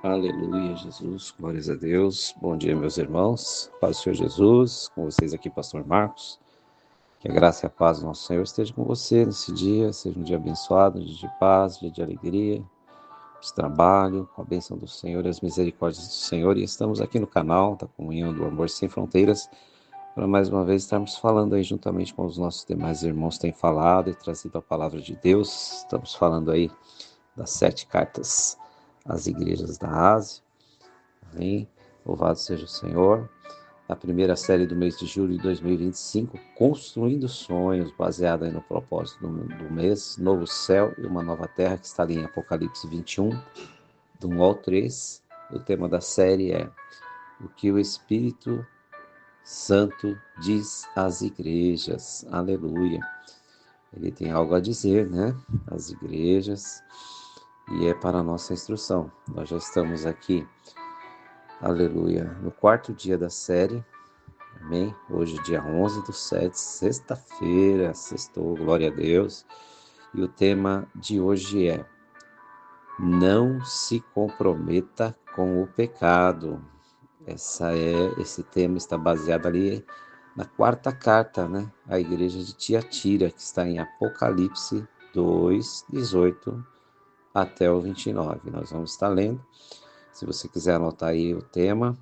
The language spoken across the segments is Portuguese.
Aleluia, Jesus, glórias a Deus. Bom dia, meus irmãos. Paz do Senhor Jesus, com vocês aqui, Pastor Marcos. Que a graça e a paz do nosso Senhor esteja com você nesse dia. Seja um dia abençoado, um dia de paz, um dia de alegria, de trabalho, com a bênção do Senhor e as misericórdias do Senhor. E estamos aqui no canal da Comunhão do Amor Sem Fronteiras, para mais uma vez estarmos falando aí juntamente com os nossos demais irmãos que têm falado e trazido a palavra de Deus. Estamos falando aí das 7 cartas às igrejas da Ásia. Amém? Louvado seja o Senhor. A primeira série do mês de julho de 2025, Construindo Sonhos, baseada no propósito do mês, Novo Céu e uma Nova Terra, que está ali em Apocalipse 21, do 1 ao 3. O tema da série é o que o Espírito Santo diz às igrejas. Aleluia. Ele tem algo a dizer, né? Às igrejas, e é para a nossa instrução. Nós já estamos aqui, aleluia, no 4º dia da série. Amém? Hoje, dia 11/7, sexta-feira, sextou, glória a Deus. E o tema de hoje é: não se comprometa com o pecado. Esse tema está baseado ali na 4ª carta, né? A igreja de Tiatira, que está em Apocalipse 2:18 até o 29. Nós vamos estar lendo. Se você quiser anotar aí o tema,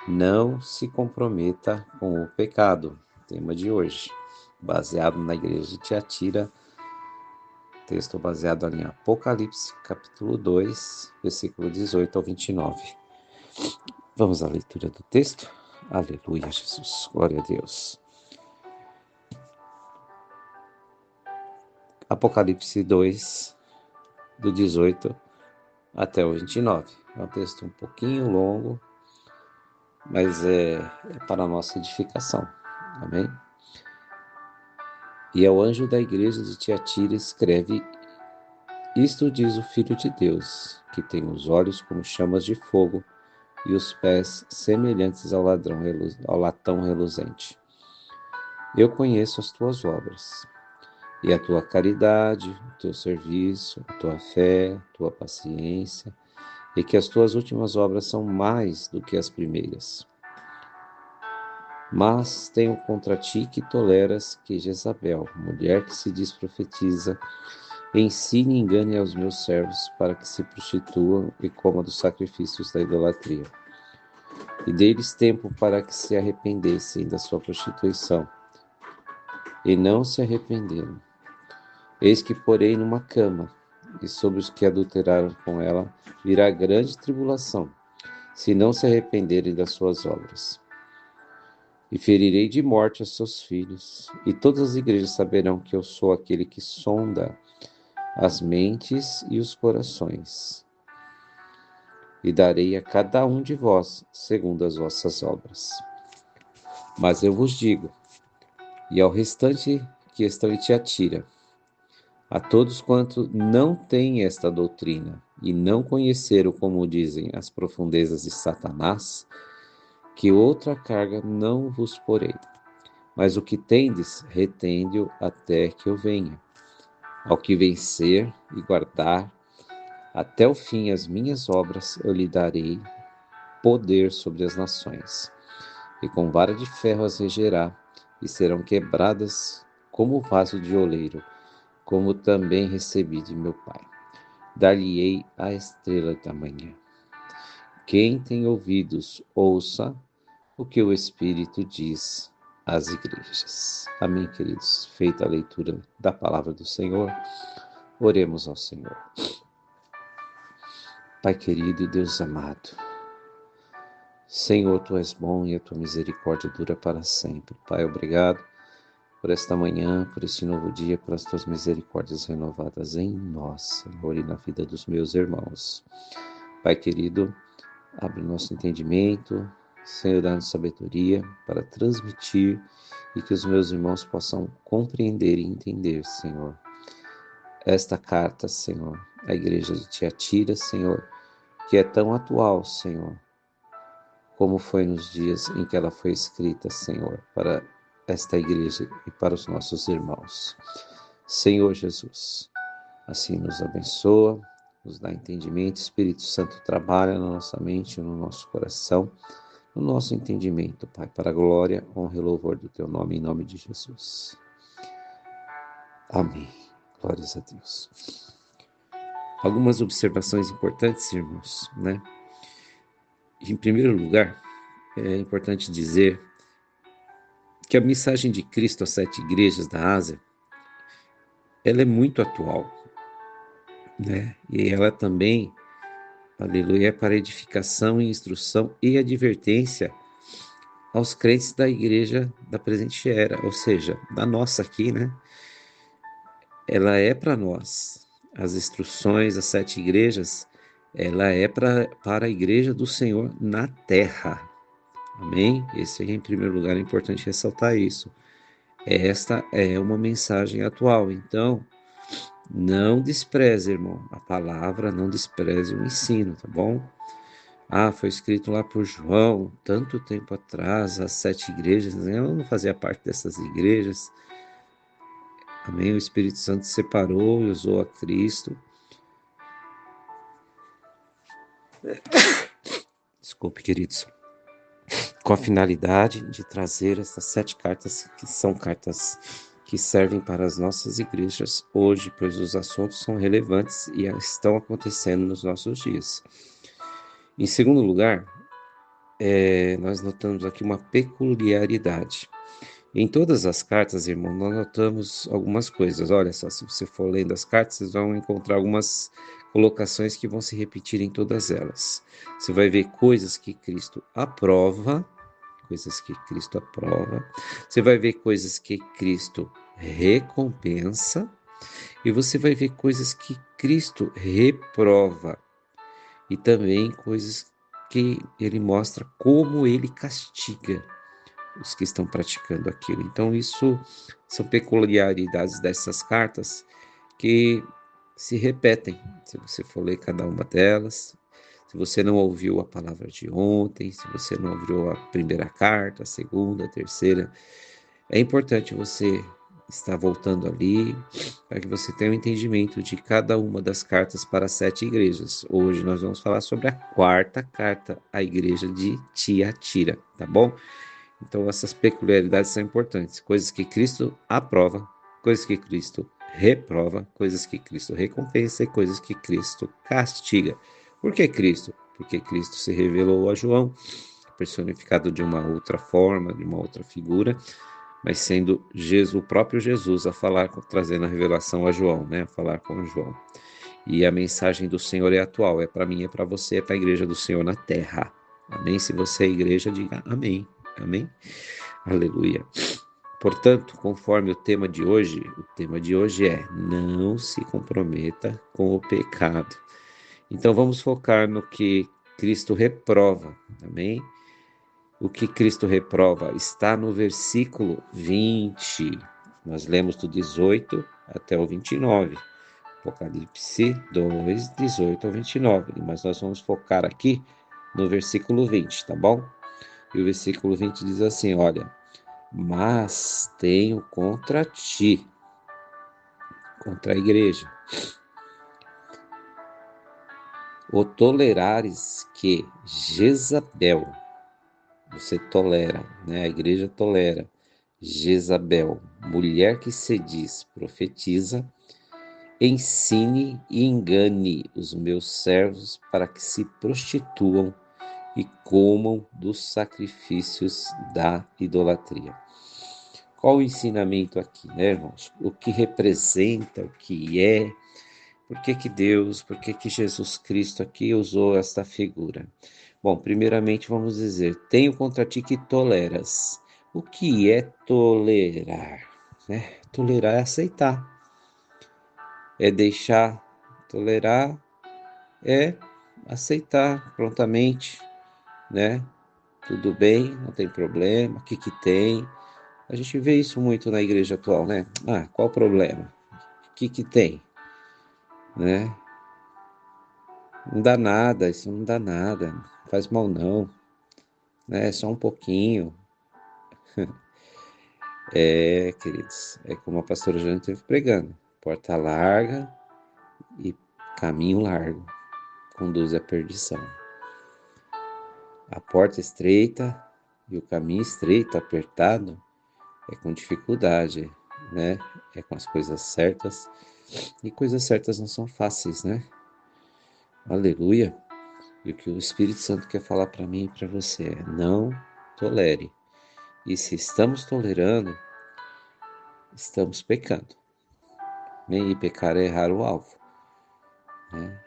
não se comprometa com o pecado, tema de hoje, baseado na igreja de Tiatira, texto baseado ali em Apocalipse, capítulo 2, versículo 18 ao 29. Vamos à leitura do texto? Aleluia, Jesus, glória a Deus. Apocalipse 2, do 18 até o 29. É um texto um pouquinho longo, mas é para a nossa edificação. Amém? E ao anjo da igreja de Tiatira escreve: isto diz o Filho de Deus, que tem os olhos como chamas de fogo e os pés semelhantes ao latão reluzente. Eu conheço as tuas obras, e a tua caridade, o teu serviço, a tua fé, a tua paciência, e que as tuas últimas obras são mais do que as primeiras. Mas tenho contra ti que toleras que Jezabel, mulher que se diz profetiza, ensine e engane aos meus servos para que se prostituam e comam dos sacrifícios da idolatria. E dei-lhes tempo para que se arrependessem da sua prostituição. E não se arrependeram. Eis que porei numa cama, e sobre os que adulteraram com ela virá grande tribulação, se não se arrependerem das suas obras. E ferirei de morte a seus filhos, e todas as igrejas saberão que eu sou aquele que sonda as mentes e os corações. E darei a cada um de vós segundo as vossas obras. Mas eu vos digo, e ao restante que estão em Tiatira, a todos quanto não têm esta doutrina, e não conheceram, como dizem, as profundezas de Satanás, que outra carga não vos porei. Mas o que tendes, retende-o até que eu venha. Ao que vencer e guardar até o fim as minhas obras, eu lhe darei poder sobre as nações. E com vara de ferro as regerá, e serão quebradas como vaso de oleiro, como também recebi de meu Pai. Dar-lhe-ei a estrela da manhã. Quem tem ouvidos, ouça o que o Espírito diz às igrejas. Amém, queridos? Feita a leitura da palavra do Senhor, oremos ao Senhor. Pai querido e Deus amado, Senhor, Tu és bom e a Tua misericórdia dura para sempre. Pai, obrigado por esta manhã, por este novo dia, por as Tuas misericórdias renovadas em nós, Senhor, e na vida dos meus irmãos. Pai querido, abre o nosso entendimento, Senhor, dá-nos sabedoria para transmitir e que os meus irmãos possam compreender e entender, Senhor, esta carta, Senhor, à igreja de Tiatira, Senhor, que é tão atual, Senhor, como foi nos dias em que ela foi escrita, Senhor, para esta igreja e para os nossos irmãos. Senhor Jesus, assim nos abençoa, nos dá entendimento. Espírito Santo trabalha na nossa mente, no nosso coração, no nosso entendimento, Pai, para a glória, honra e louvor do Teu nome, em nome de Jesus. Amém. Glórias a Deus. Algumas observações importantes, irmãos, né? Em primeiro lugar, é importante dizer que a mensagem de Cristo às 7 igrejas da Ásia, ela é muito atual, né? E ela também, aleluia, é para edificação, instrução e advertência aos crentes da igreja da presente era, ou seja, da nossa aqui, né? Ela é para nós. As instruções às 7 igrejas, ela é para a igreja do Senhor na terra. Amém? Esse aí, em primeiro lugar, é importante ressaltar isso. Esta é uma mensagem atual, então não despreze, irmão, a palavra, não despreze o ensino, tá bom? Foi escrito lá por João, tanto tempo atrás, as 7 igrejas, né? Eu não fazia parte dessas igrejas. Amém? O Espírito Santo separou e usou a Cristo. Desculpe, queridos. Com a finalidade de trazer essas 7 cartas, que são cartas que servem para as nossas igrejas hoje, pois os assuntos são relevantes e estão acontecendo nos nossos dias. Em segundo lugar, nós notamos aqui uma peculiaridade. Em todas as cartas, irmão, nós notamos algumas coisas. Olha só, se você for lendo as cartas, vocês vão encontrar algumas colocações que vão se repetir em todas elas. Você vai ver coisas que Cristo aprova, Você vai ver coisas que Cristo recompensa e você vai ver coisas que Cristo reprova e também coisas que ele mostra como ele castiga os que estão praticando aquilo. Então, isso são peculiaridades dessas cartas que se repetem, se você for ler cada uma delas. Se você não ouviu a palavra de ontem, se você não ouviu a primeira carta, a segunda, a terceira, é importante você estar voltando ali, para que você tenha um entendimento de cada uma das cartas para as 7 igrejas. Hoje nós vamos falar sobre a 4ª carta à igreja de Tiatira, tá bom? Então essas peculiaridades são importantes, coisas que Cristo aprova, coisas que Cristo reprova, coisas que Cristo recompensa e coisas que Cristo castiga. Por que Cristo? Porque Cristo se revelou a João, personificado de uma outra forma, de uma outra figura, mas sendo Jesus, o próprio Jesus a falar, trazendo a revelação a João, né? A falar com João. E a mensagem do Senhor é atual, é para mim, é para você, é para a igreja do Senhor na terra. Amém? Se você é igreja, diga amém. Amém? Aleluia. Portanto, conforme o tema de hoje é: não se comprometa com o pecado. Então vamos focar no que Cristo reprova, amém? O que Cristo reprova está no versículo 20. Nós lemos do 18 até o 29. Apocalipse 2, 18 ao 29. Mas nós vamos focar aqui no versículo 20, tá bom? E o versículo 20 diz assim, olha: mas tenho contra ti, contra a igreja, o tolerares que Jezabel, você tolera, né? A igreja tolera Jezabel, mulher que se diz profetiza, ensine e engane os meus servos para que se prostituam e comam dos sacrifícios da idolatria. Qual o ensinamento aqui, né, irmãos? O que representa, o que é, por que Deus, por que Jesus Cristo aqui usou esta figura? Bom, primeiramente vamos dizer, tenho contra ti que toleras. O que é tolerar? Né? Tolerar é aceitar, é deixar. Tolerar é aceitar prontamente, né? Tudo bem, não tem problema, o que tem? A gente vê isso muito na igreja atual, né? Qual o problema? O que tem? Né? Não dá nada, isso não dá nada, não faz mal não, né? Só um pouquinho. Queridos, é como a pastora Jane esteve pregando, porta larga e caminho largo conduz à perdição. A porta estreita e o caminho estreito, apertado, é com dificuldade, né? É com as coisas certas. E coisas certas não são fáceis, né? Aleluia. E o que o Espírito Santo quer falar para mim e para você é: não tolere. E se estamos tolerando, estamos pecando. E pecar é errar o alvo, né?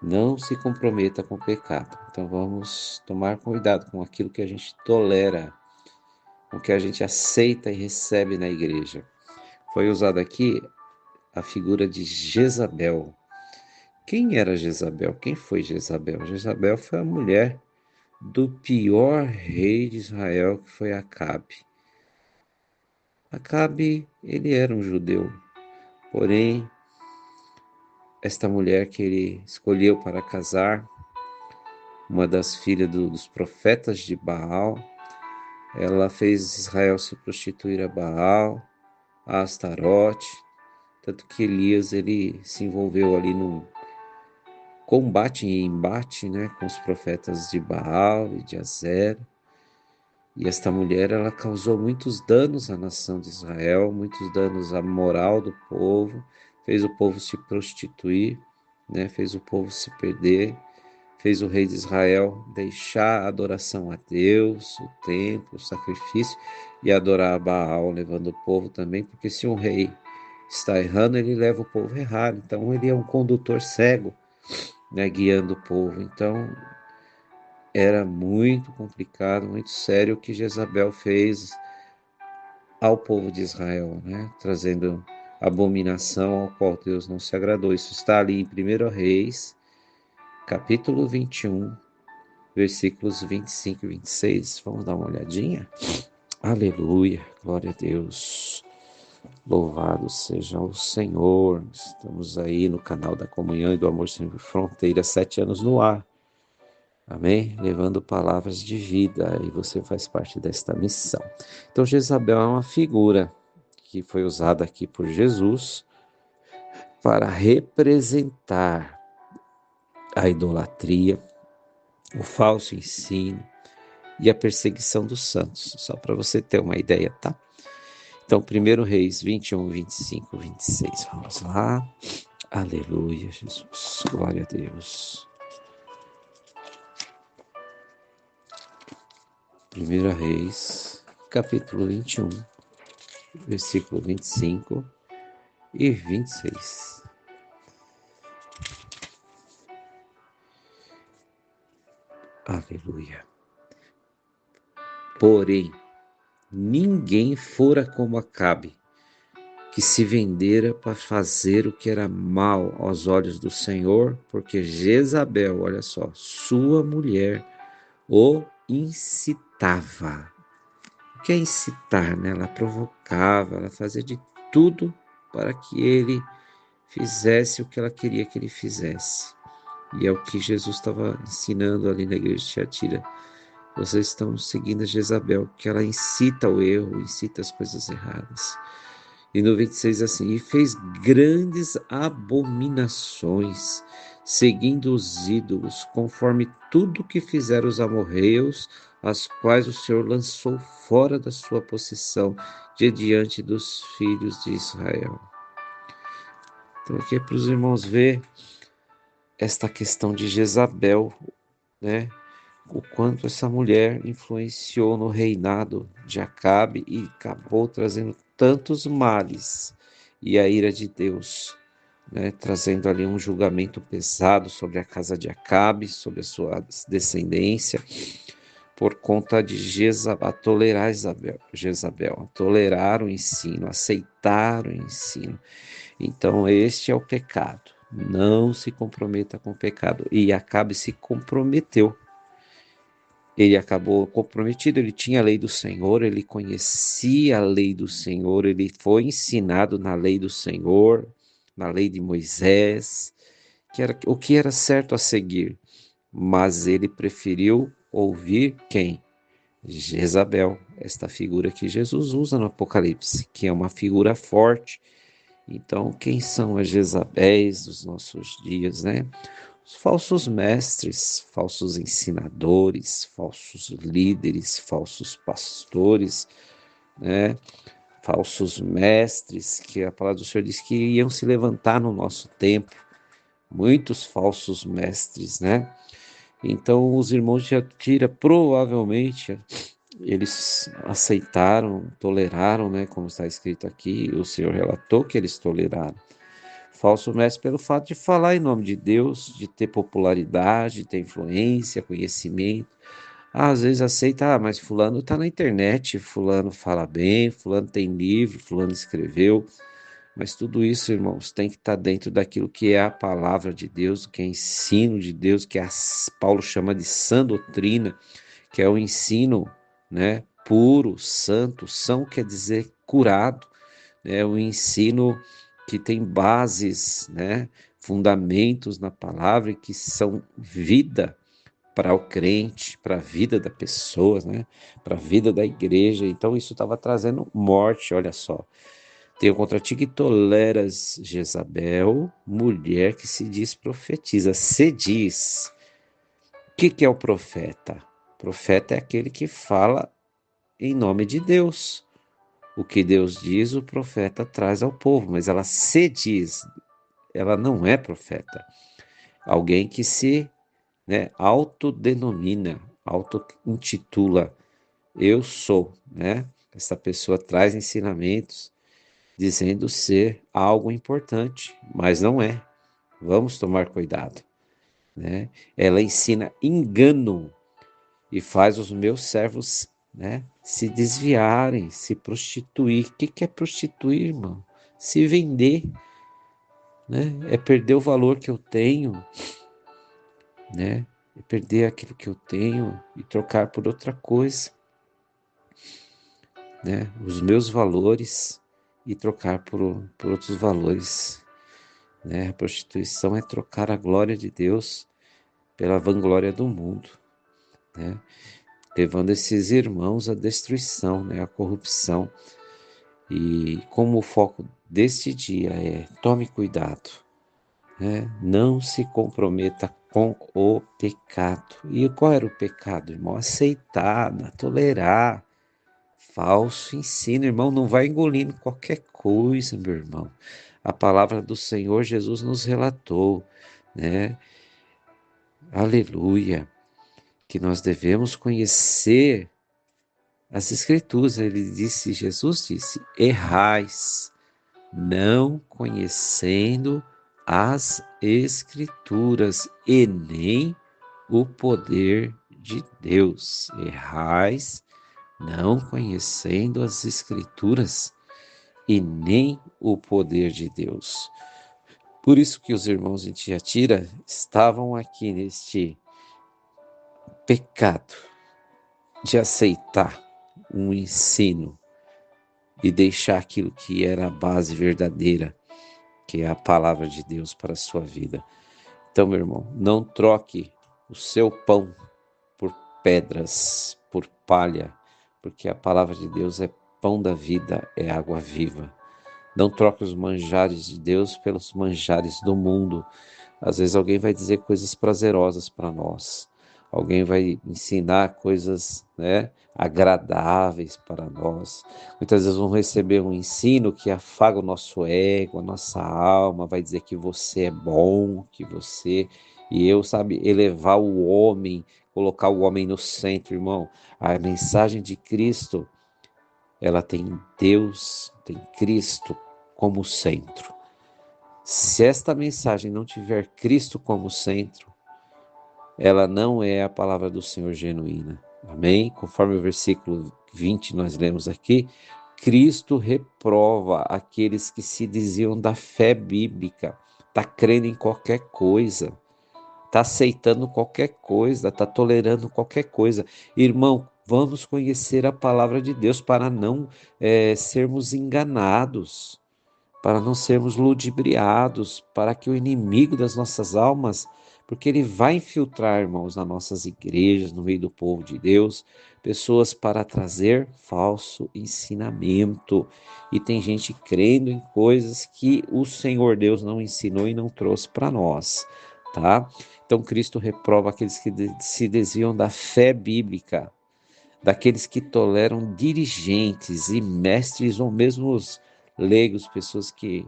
Não se comprometa com o pecado. Então vamos tomar cuidado com aquilo que a gente tolera, com o que a gente aceita e recebe na igreja. Foi usada aqui a figura de Jezabel. Quem era Jezabel? Quem foi Jezabel? Jezabel foi a mulher do pior rei de Israel, que foi Acabe. Acabe, ele era um judeu, porém, esta mulher que ele escolheu para casar, uma das filhas dos profetas de Baal, ela fez Israel se prostituir a Baal, a Astarote, tanto que Elias ele se envolveu ali num combate e embate, né, com os profetas de Baal e de Azera. E esta mulher, ela causou muitos danos à nação de Israel, muitos danos à moral do povo, fez o povo se prostituir, né, fez o povo se perder, fez o rei de Israel deixar a adoração a Deus, o templo, o sacrifício, e adorar a Baal, levando o povo também, porque se um rei está errando, ele leva o povo a errar. Então ele é um condutor cego, né, guiando o povo. Então era muito complicado, muito sério o que Jezabel fez ao povo de Israel, né, trazendo abominação ao qual Deus não se agradou. Isso está ali em 1 Reis, capítulo 21, versículos 25 e 26. Vamos dar uma olhadinha? Aleluia, glória a Deus. Louvado seja o Senhor. Estamos aí no canal da Comunhão e do Amor Sem Fronteiras, 7 anos no ar. Amém? Levando palavras de vida, e você faz parte desta missão. Então, Jezabel é uma figura que foi usada aqui por Jesus para representar a idolatria, o falso ensino e a perseguição dos santos. Só para você ter uma ideia, tá? Então, 1 Reis 21, 25, 26. Vamos lá. Aleluia, Jesus. Glória a Deus. 1 Reis, capítulo 21, versículo 25 e 26. Aleluia. Porém, ninguém fora como Acabe, que se vendera para fazer o que era mal aos olhos do Senhor, porque Jezabel, olha só, sua mulher, o incitava. O que é incitar, né? Ela provocava, ela fazia de tudo para que ele fizesse o que ela queria que ele fizesse. E é o que Jesus estava ensinando ali na igreja de Tiatira. Vocês estão seguindo a Jezabel, que ela incita o erro, incita as coisas erradas. E no 26 assim, e fez grandes abominações, seguindo os ídolos, conforme tudo que fizeram os amorreus, as quais o Senhor lançou fora da sua possessão, de diante dos filhos de Israel. Então aqui é para os irmãos ver esta questão de Jezabel, né? O quanto essa mulher influenciou no reinado de Acabe e acabou trazendo tantos males, e a ira de Deus, né, trazendo ali um julgamento pesado sobre a casa de Acabe, sobre a sua descendência, por conta de Jezabel, tolerar o ensino, aceitar o ensino. Então este é o pecado. Não se comprometa com o pecado. E Acabe se comprometeu. Ele acabou comprometido, ele tinha a lei do Senhor, ele conhecia a lei do Senhor, ele foi ensinado na lei do Senhor, na lei de Moisés, que era o que era certo a seguir, mas ele preferiu ouvir quem? Jezabel, esta figura que Jesus usa no Apocalipse, que é uma figura forte, Então, quem são as Jezabéis dos nossos dias, né? Os falsos mestres, falsos ensinadores, falsos líderes, falsos pastores, né? Falsos mestres, que a palavra do Senhor diz que iam se levantar no nosso tempo, muitos falsos mestres, né? Então, os irmãos de Tiatira, provavelmente, eles aceitaram, toleraram, né? Como está escrito aqui, o Senhor relatou que eles toleraram. Falso mestre pelo fato de falar em nome de Deus, de ter popularidade, de ter influência, conhecimento. Às vezes aceita, mas fulano está na internet, fulano fala bem, fulano tem livro, fulano escreveu. Mas tudo isso, irmãos, tem que estar dentro daquilo que é a palavra de Deus, que é ensino de Deus, que Paulo chama de sã doutrina, que é o ensino, né, puro, santo. São quer dizer curado, né, o ensino que tem bases, né, fundamentos na palavra e que são vida para o crente, para a vida da pessoa, né, para a vida da igreja. Então isso estava trazendo morte, olha só. Tenho contra ti que toleras Jezabel, mulher que se diz profetiza. Se diz. O que é o profeta? O profeta é aquele que fala em nome de Deus. O que Deus diz, o profeta traz ao povo, mas ela se diz, ela não é profeta. Alguém que se, né, autodenomina, auto-intitula, eu sou, né? Essa pessoa traz ensinamentos dizendo ser algo importante, mas não é. Vamos tomar cuidado, né? Ela ensina engano e faz os meus servos, né, se desviarem, se prostituir. O que é prostituir, irmão? Se vender, né? É perder o valor que eu tenho, né? É perder aquilo que eu tenho e trocar por outra coisa, né? Os meus valores e trocar por outros valores, né? A prostituição é trocar a glória de Deus pela vanglória do mundo, né? Levando esses irmãos à destruição, né? À corrupção. E como o foco deste dia é tome cuidado, né? Não se comprometa com o pecado. E qual era o pecado, irmão? Aceitar, tolerar. Falso ensino, irmão, não vai engolindo qualquer coisa, meu irmão. A palavra do Senhor Jesus nos relatou, né? Aleluia, que nós devemos conhecer as Escrituras. Jesus disse, errais, não conhecendo as Escrituras e nem o poder de Deus. Errais, não conhecendo as Escrituras e nem o poder de Deus. Por isso que os irmãos de Tiatira estavam aqui neste pecado de aceitar um ensino e deixar aquilo que era a base verdadeira, que é a palavra de Deus para a sua vida. Então, meu irmão, não troque o seu pão por pedras, por palha, porque a palavra de Deus é pão da vida, é água viva. Não troque os manjares de Deus pelos manjares do mundo. Às vezes alguém vai dizer coisas prazerosas para nós. Alguém vai ensinar coisas, né, agradáveis para nós. Muitas vezes vamos receber um ensino que afaga o nosso ego, a nossa alma, vai dizer que você é bom, que você e eu, sabe, elevar o homem, colocar o homem no centro, irmão. A mensagem de Cristo, ela tem Deus, tem Cristo como centro. Se esta mensagem não tiver Cristo como centro, ela não é a palavra do Senhor genuína. Amém? Conforme o versículo 20 nós lemos aqui, Cristo reprova aqueles que se diziam da fé bíblica, está crendo em qualquer coisa, está aceitando qualquer coisa, está tolerando qualquer coisa. Irmão, vamos conhecer a palavra de Deus para não sermos enganados, para não sermos ludibriados, para que o inimigo das nossas almas porque ele vai infiltrar, irmãos, nas nossas igrejas, no meio do povo de Deus, pessoas para trazer falso ensinamento. E tem gente crendo em coisas que o Senhor Deus não ensinou e não trouxe para nós, tá? Então Cristo reprova aqueles que se desviam da fé bíblica, daqueles que toleram dirigentes e mestres ou mesmo os leigos, pessoas que,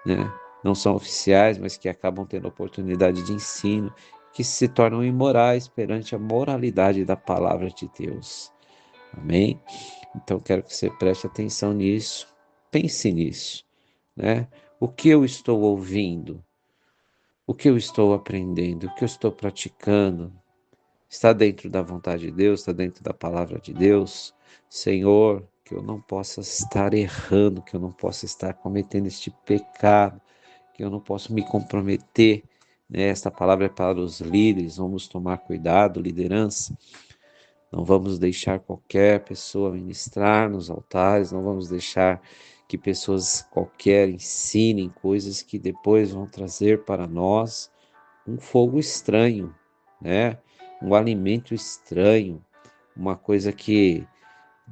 né, não são oficiais, mas que acabam tendo oportunidade de ensino, que se tornam imorais perante a moralidade da palavra de Deus. Amém? Então quero que você preste atenção nisso, pense nisso, né? O que eu estou ouvindo? O que eu estou aprendendo? O que eu estou praticando? Está dentro da vontade de Deus? Está dentro da palavra de Deus? Senhor, que eu não possa estar errando, que eu não possa estar cometendo este pecado, que eu não possa me comprometer, né? Esta palavra é para os líderes, vamos tomar cuidado, liderança. Não vamos deixar qualquer pessoa ministrar nos altares, não vamos deixar que pessoas qualquer ensinem coisas que depois vão trazer para nós um fogo estranho, né? Um alimento estranho, uma coisa que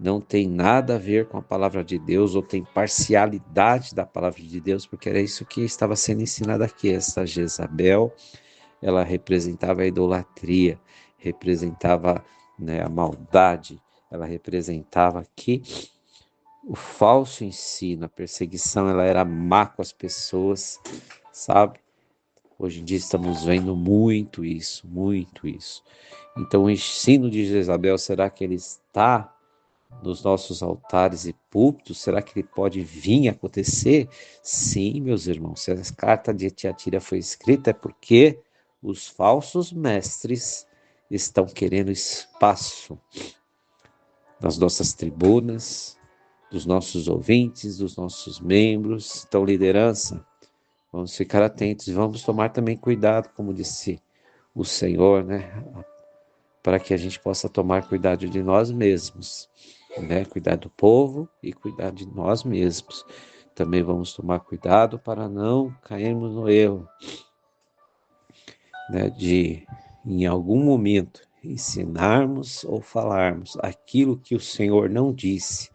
não tem nada a ver com a palavra de Deus ou tem parcialidade da palavra de Deus, porque era isso que estava sendo ensinado aqui. Essa Jezabel, ela representava a idolatria, representava, né, a maldade, ela representava que o falso ensino, a perseguição, ela era má com as pessoas, sabe? Hoje em dia estamos vendo muito isso, muito isso. Então o ensino de Jezabel, será que ele está nos nossos altares e púlpitos? Será que ele pode vir a acontecer? Sim, meus irmãos, se a carta de Tiatira foi escrita é porque os falsos mestres estão querendo espaço nas nossas tribunas, dos nossos ouvintes, dos nossos membros. Então, liderança, vamos ficar atentos e vamos tomar também cuidado, como disse o Senhor, né? Para que a gente possa tomar cuidado de nós mesmos, né? Cuidar do povo e cuidar de nós mesmos. Também vamos tomar cuidado para não cairmos no erro, né? De, em algum momento, ensinarmos ou falarmos aquilo que o Senhor não disse,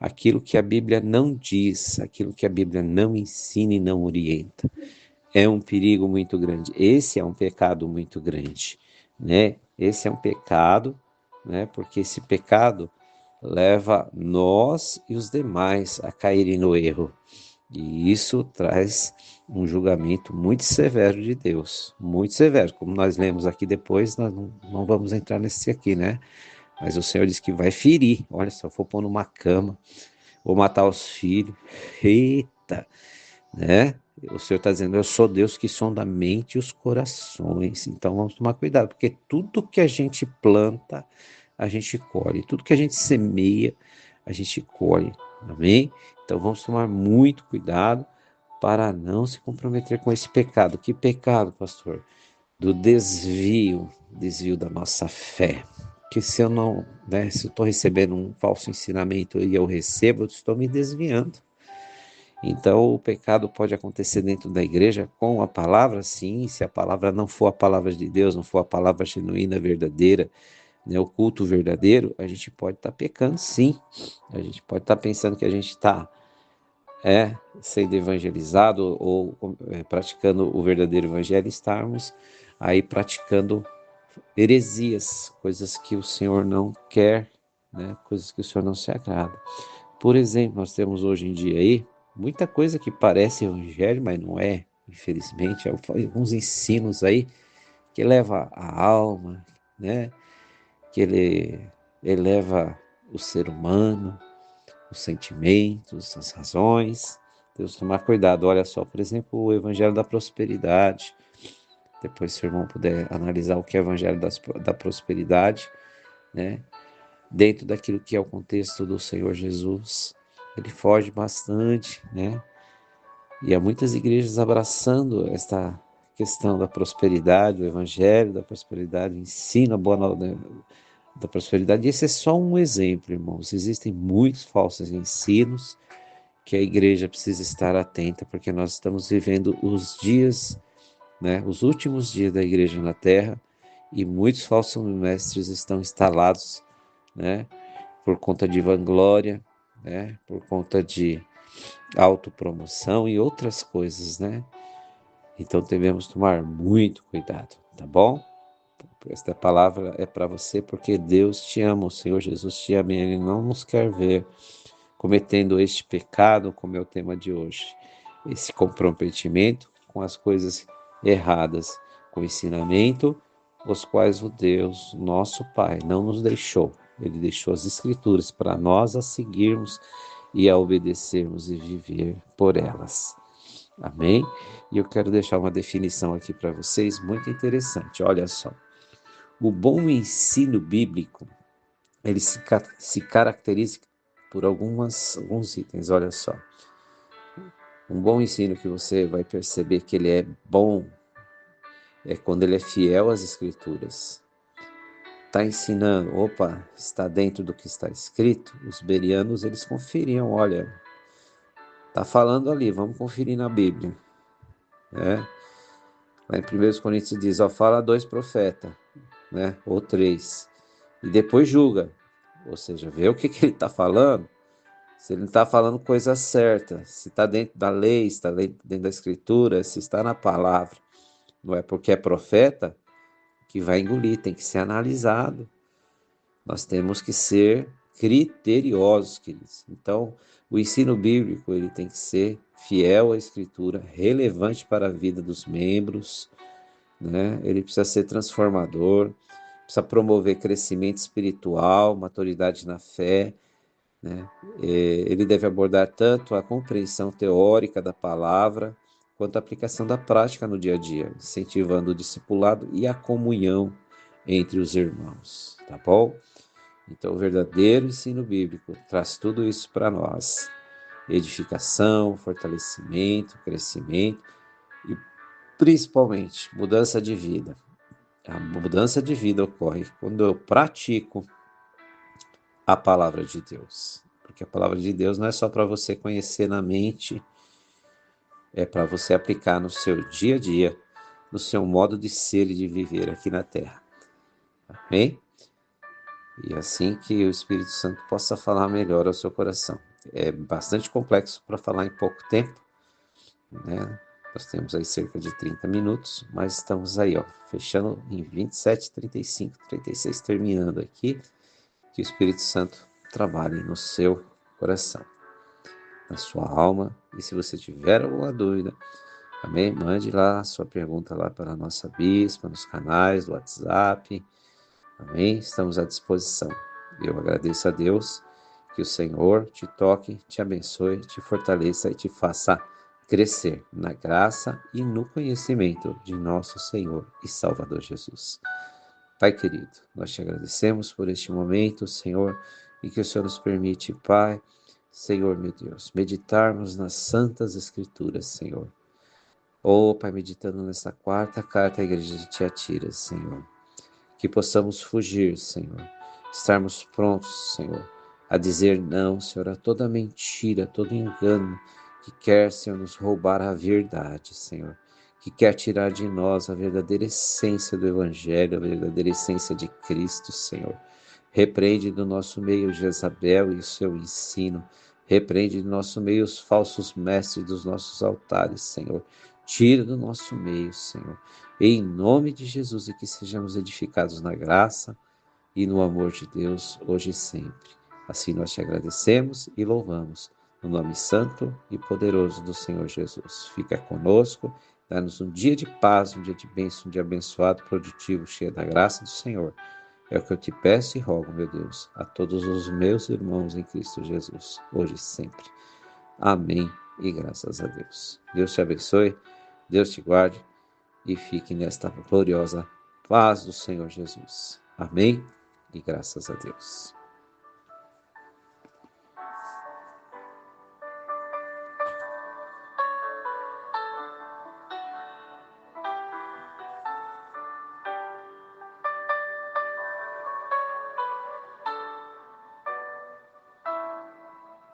aquilo que a Bíblia não diz, aquilo que a Bíblia não ensina e não orienta. É um perigo muito grande. Esse é um pecado muito grande, né? Esse é um pecado, né? Porque esse pecado leva nós e os demais a caírem no erro. E isso traz um julgamento muito severo de Deus, muito severo. Como nós lemos aqui depois, nós não vamos entrar nesse aqui, né? Mas o Senhor diz que vai ferir. Olha, se eu for pôr numa cama, ou matar os filhos, eita, né? O Senhor está dizendo, eu sou Deus que sonda a mente e os corações. Então vamos tomar cuidado, porque tudo que a gente planta, a gente colhe. Tudo que a gente semeia, a gente colhe. Amém? Então vamos tomar muito cuidado para não se comprometer com esse pecado. Que pecado, pastor? Do desvio da nossa fé. Que se eu não, né, se eu estou recebendo um falso ensinamento e eu recebo, eu estou me desviando. Então, o pecado pode acontecer dentro da igreja com a palavra, sim, se a palavra não for a palavra de Deus, não for a palavra genuína, verdadeira, né, o culto verdadeiro, a gente pode estar pecando, sim. A gente pode estar pensando que a gente está sendo evangelizado ou praticando o verdadeiro evangelho, e estarmos aí praticando heresias, coisas que o Senhor não quer, né, coisas que o Senhor não se agrada. Por exemplo, nós temos hoje em dia aí muita coisa que parece evangelho, mas não é, infelizmente. Alguns ensinos aí que eleva a alma, né? Que ele eleva o ser humano, os sentimentos, as razões. Temos que tomar cuidado. Olha só, por exemplo, o evangelho da prosperidade. Depois, se o irmão puder analisar o que é o evangelho da prosperidade, né? Dentro daquilo que é o contexto do Senhor Jesus, ele foge bastante, né? E há muitas igrejas abraçando esta questão da prosperidade, o evangelho da prosperidade, o ensino a boa da prosperidade. E esse é só um exemplo, irmãos. Existem muitos falsos ensinos que a igreja precisa estar atenta, porque nós estamos vivendo os dias né? Os últimos dias da igreja na terra, e muitos falsos mestres estão instalados, né? Por conta de vanglória, né? Por conta de autopromoção e outras coisas, né? Então devemos tomar muito cuidado, tá bom? Esta palavra é para você porque Deus te ama, o Senhor Jesus te ama, e Ele não nos quer ver cometendo este pecado, como é o tema de hoje. Esse comprometimento com as coisas erradas, com o ensinamento, os quais o Deus, nosso Pai, não nos deixou. Ele deixou as Escrituras para nós a seguirmos e a obedecermos e viver por elas. Amém? E eu quero deixar uma definição aqui para vocês muito interessante. Olha só. O bom ensino bíblico, ele se caracteriza por alguns itens. Olha só. Um bom ensino que você vai perceber que ele é bom é quando ele é fiel às Escrituras. Está ensinando, está dentro do que está escrito. Os bereanos, eles conferiam, olha, está falando ali, vamos conferir na Bíblia. Né? Lá em 1 Coríntios diz, fala 2 profetas, né? Ou 3, e depois julga. Ou seja, vê o que ele está falando, se ele está falando coisa certa, se está dentro da lei, se está dentro da Escritura, se está na palavra. Não é porque é profeta que vai engolir, tem que ser analisado. Nós temos que ser criteriosos, queridos. Então, o ensino bíblico ele tem que ser fiel à Escritura, relevante para a vida dos membros, né? Ele precisa ser transformador, precisa promover crescimento espiritual, maturidade na fé, né? Ele deve abordar tanto a compreensão teórica da palavra, quanto a aplicação da prática no dia a dia, incentivando o discipulado e a comunhão entre os irmãos, tá bom? Então, o verdadeiro ensino bíblico traz tudo isso para nós: edificação, fortalecimento, crescimento e, principalmente, mudança de vida. A mudança de vida ocorre quando eu pratico a palavra de Deus. Porque a palavra de Deus não é só para você conhecer na mente, é para você aplicar no seu dia a dia, no seu modo de ser e de viver aqui na terra. Amém? E assim que o Espírito Santo possa falar melhor ao seu coração. É bastante complexo para falar em pouco tempo, né? Nós temos aí cerca de 30 minutos, mas estamos aí, fechando em 27, 35, 36, terminando aqui. Que o Espírito Santo trabalhe no seu coração, na sua alma. E se você tiver alguma dúvida, também mande lá a sua pergunta lá para a nossa bispa, nos canais do WhatsApp. Amém? Estamos à disposição. Eu agradeço a Deus, que o Senhor te toque, te abençoe, te fortaleça e te faça crescer na graça e no conhecimento de nosso Senhor e Salvador Jesus. Pai querido, nós te agradecemos por este momento, Senhor, e que o Senhor nos permite, Pai, Senhor meu Deus, meditarmos nas santas Escrituras, Senhor. Pai, meditando nesta quarta carta à igreja de Tiatira, Senhor. Que possamos fugir, Senhor, estarmos prontos, Senhor, a dizer não, Senhor, a toda mentira, todo engano que quer, Senhor, nos roubar a verdade, Senhor, que quer tirar de nós a verdadeira essência do Evangelho, a verdadeira essência de Cristo, Senhor. Repreende do nosso meio Jezabel e o seu ensino, repreende do nosso meio os falsos mestres dos nossos altares, Senhor. Tira do nosso meio, Senhor. Em nome de Jesus, e que sejamos edificados na graça e no amor de Deus, hoje e sempre. Assim nós te agradecemos e louvamos, no nome santo e poderoso do Senhor Jesus. Fica conosco, dá-nos um dia de paz, um dia de bênção, um dia abençoado, produtivo, cheio da graça do Senhor. É o que eu te peço e rogo, meu Deus, a todos os meus irmãos em Cristo Jesus, hoje e sempre. Amém e graças a Deus. Deus te abençoe, Deus te guarde e fique nesta gloriosa paz do Senhor Jesus. Amém e graças a Deus.